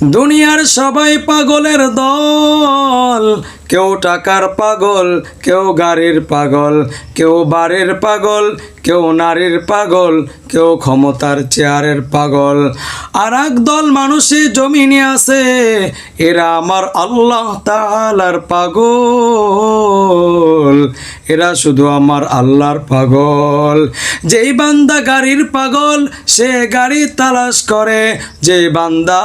দুনিয়ার সবাই পাগলের দল, কেউ টাকার পাগল, কেউ গাড়ির পাগল, কেউ বাড়ির পাগল, কেউ নারীর পাগল, কেউ ক্ষমতার চেয়ারের পাগল। আর এক দল মানুষই জমিনে আছে, এরা আমার আল্লাহ তাআলার পাগল, এরা শুধু আমার আল্লাহর পাগল। যেই বান্দা গাড়ির পাগল সে গাড়ি তালাশ করে, যেই বান্দা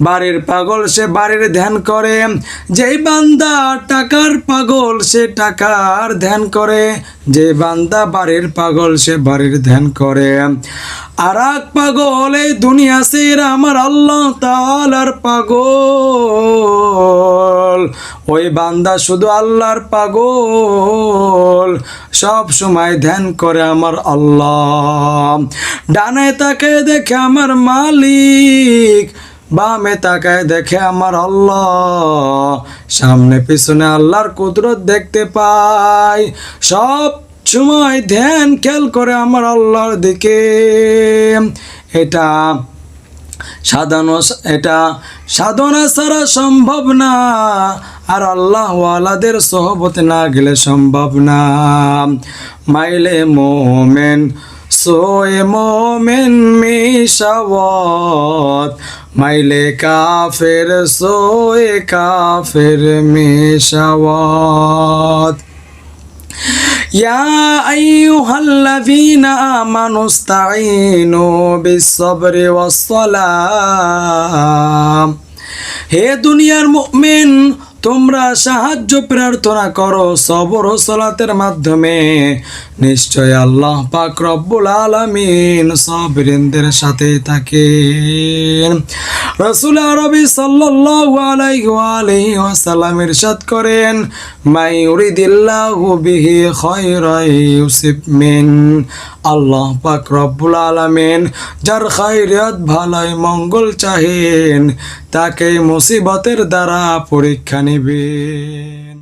বাড়ির পাগল সে বাড়ির ধ্যান করে, যেই বান্দা টাকার পাগল সে টাকার ধ্যান করে, যে বান্দা বাড়ির পাগল সে বাড়ির ধ্যান করে। আর এক পাগল এই দুনিয়া সে আমার আল্লাহ তাআলার পাগল, ওই বান্দা শুধু আল্লাহর পাগল, সব সময় ধ্যান করে আমার আল্লাহ। ডানে তাকায় দেখে আমার মালিক, বামে তাকায় দেখে আমার আল্লাহ, সামনে পিছনে আল্লাহর কুদরত দেখতে পাই, সব সময় ধ্যান খেয়াল করে আমার আল্লাহর দিকে। এটা সাধনা ছাড়া সম্ভব না, আর আল্লাহ ওয়ালাদের সোহবতে না গেলে সম্ভব না। মাইলে মোমেন সোয়ে মোমেন মিশাওয়াত, মাইলে কাফের সোয়ে কাফের মিশাওয়াত। ইয়া আইয়ুহাল্লাযীনা আমানুস্তাঈনু বিস-সাবরি ওয়াস-সালাম। হে দুনিয়ার মুমিন, তোমরা সাহায্য প্রার্থনা করো সবর ও সালাতের মাধ্যমে, নিশ্চয় আল্লাহ পাক রব্বুল আলামিন সাবিরিনদের সাথে থাকেন। রাসূল আরবি সাল্লাল্লাহু আলাইহি ওয়াসাল্লাম ইরশাদ করেন, মাই ইউরিদিল্লাহু বিহি খায়রান ইউসিব মিন। আল্লাহ পাক রব্বুল আলামিন যার খায়রিয়াত ভালাই মঙ্গল চাহেন, তাকে মুসিবতের দ্বারা পরীক্ষা নেবেন।